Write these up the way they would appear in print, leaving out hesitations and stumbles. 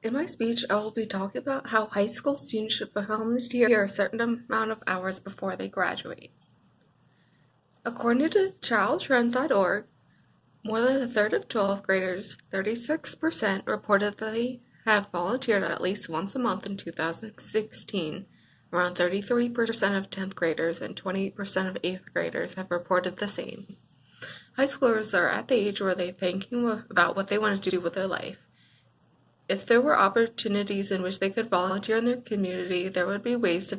In my speech, I will be talking about how high school students should volunteer a certain amount of hours before they graduate. According to childtrends.org, more than a third of 12th graders, 36%, reported they have volunteered at least once a month in 2016. Around 33% of 10th graders and 28% of 8th graders have reported the same. High schoolers are at the age where they're thinking about what they want to do with their life. If there were opportunities in which they could volunteer in their community, there would be ways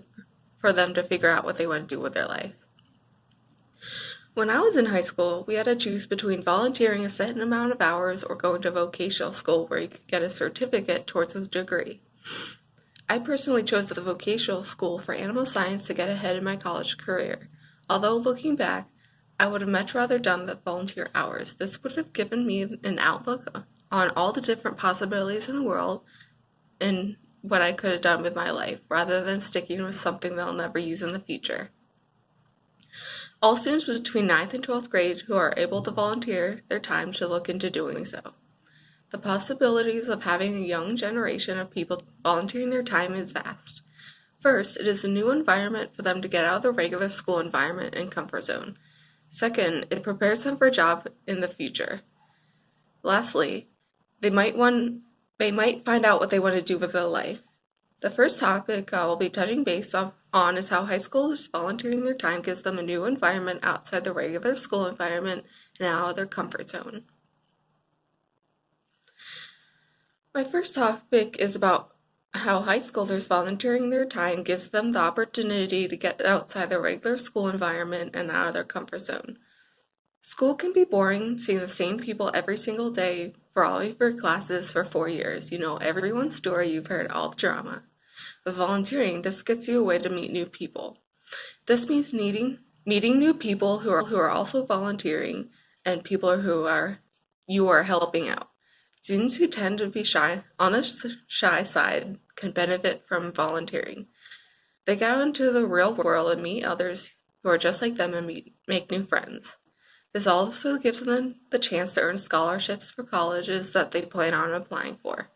for them to figure out what they want to do with their life. When I was in high school, we had to choose between volunteering a certain amount of hours or going to vocational school where you could get a certificate towards a degree. I personally chose the vocational school for animal science to get ahead in my college career. Although looking back, I would have much rather done the volunteer hours. This would have given me an outlook on all the different possibilities in the world and what I could have done with my life, rather than sticking with something they'll never use in the future. All students between 9th and 12th grade who are able to volunteer their time should look into doing so. The possibilities of having a young generation of people volunteering their time is vast. First, it is a new environment for them to get out of the regular school environment and comfort zone. Second, it prepares them for a job in the future. Lastly, they might find out what they want to do with their life. The first topic I will be touching base on is how high schoolers volunteering their time gives them a new environment outside the regular school environment and out of their comfort zone. My first topic is about how high schoolers volunteering their time gives them the opportunity to get outside the regular school environment and out of their comfort zone. School can be boring, seeing the same people every single day for all of your classes for 4 years. You know everyone's story, you've heard all the drama. With volunteering, this gets you a way to meet new people. This means meeting new people who are also volunteering and people who you are helping out. Students who tend to be on the shy side can benefit from volunteering. They get out into the real world and meet others who are just like them and make new friends. This also gives them the chance to earn scholarships for colleges that they plan on applying for.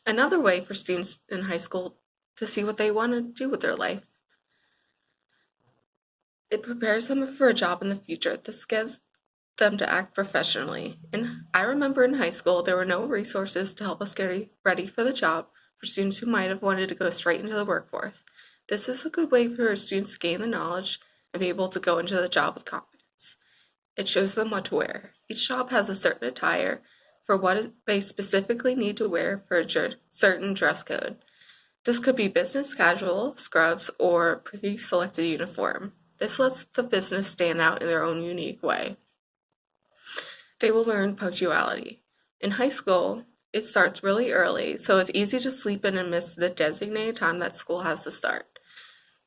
Another way for students in high school to see what they want to do with their life. It prepares them for a job in the future. This gives them to act professionally. And I remember in high school, there were no resources to help us get ready for the job for students who might have wanted to go straight into the workforce. This is a good way for students to gain the knowledge and be able to go into the job with confidence. It shows them what to wear. Each job has a certain attire for what they specifically need to wear for a certain dress code. This could be business casual, scrubs, or pre-selected uniform. This lets the business stand out in their own unique way. They will learn punctuality. In high school, it starts really early, so it's easy to sleep in and miss the designated time that school has to start.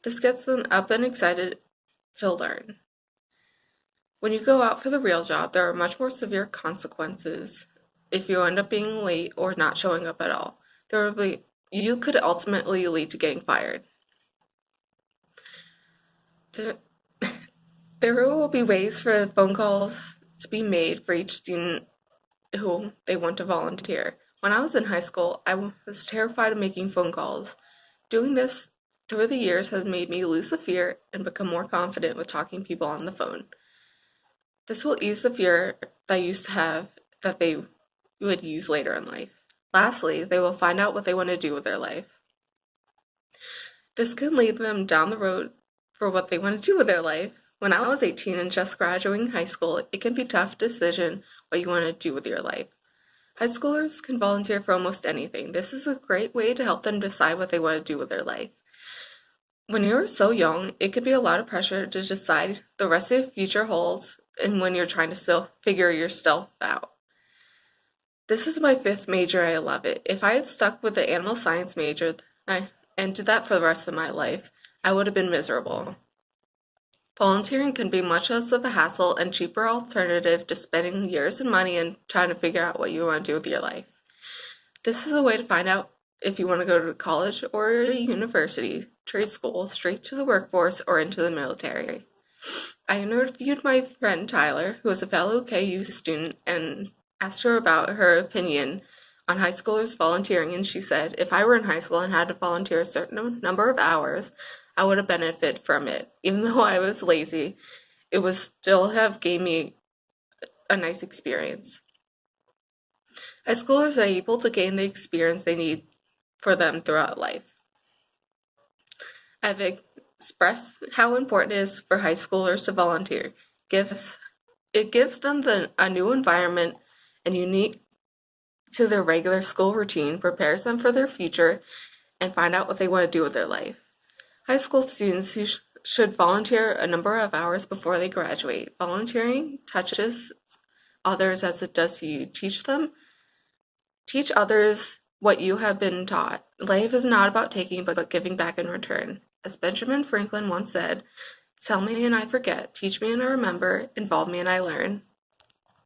This gets them up and excited to learn. When you go out for the real job, there are much more severe consequences if you end up being late or not showing up at all. You could ultimately lead to getting fired. There will be ways for phone calls to be made for each student who they want to volunteer. When I was in high school, I was terrified of making phone calls. Doing this through the years has made me lose the fear and become more confident with talking to people on the phone. This will ease the fear that I used to have that they would use later in life. Lastly, they will find out what they want to do with their life. This can lead them down the road for what they want to do with their life. When I was 18 and just graduating high school, it can be a tough decision what you want to do with your life. High schoolers can volunteer for almost anything. This is a great way to help them decide what they want to do with their life. When you're so young, it can be a lot of pressure to decide the rest of the future holds and when you're trying to still figure yourself out. This is my 5th major. I love it. If I had stuck with the animal science major and did that for the rest of my life, I would have been miserable. Volunteering can be much less of a hassle and cheaper alternative to spending years and money and trying to figure out what you want to do with your life. This is a way to find out if you want to go to college or a university, trade school, straight to the workforce, or into the military. I interviewed my friend Tyler, who is a fellow KU student, and asked her about her opinion on high schoolers volunteering, and she said, if I were in high school and had to volunteer a certain number of hours, I would have benefited from it. Even though I was lazy, it would still have gave me a nice experience. High schoolers are able to gain the experience they need for them throughout life. I've expressed how important it is for high schoolers to volunteer. It gives them a new environment and unique to their regular school routine, prepares them for their future, and find out what they want to do with their life. High school students should volunteer a number of hours before they graduate. Volunteering touches others as it does you. Teach others what you have been taught. Life is not about taking, but giving back in return. As Benjamin Franklin once said, tell me and I forget, teach me and I remember, involve me and I learn.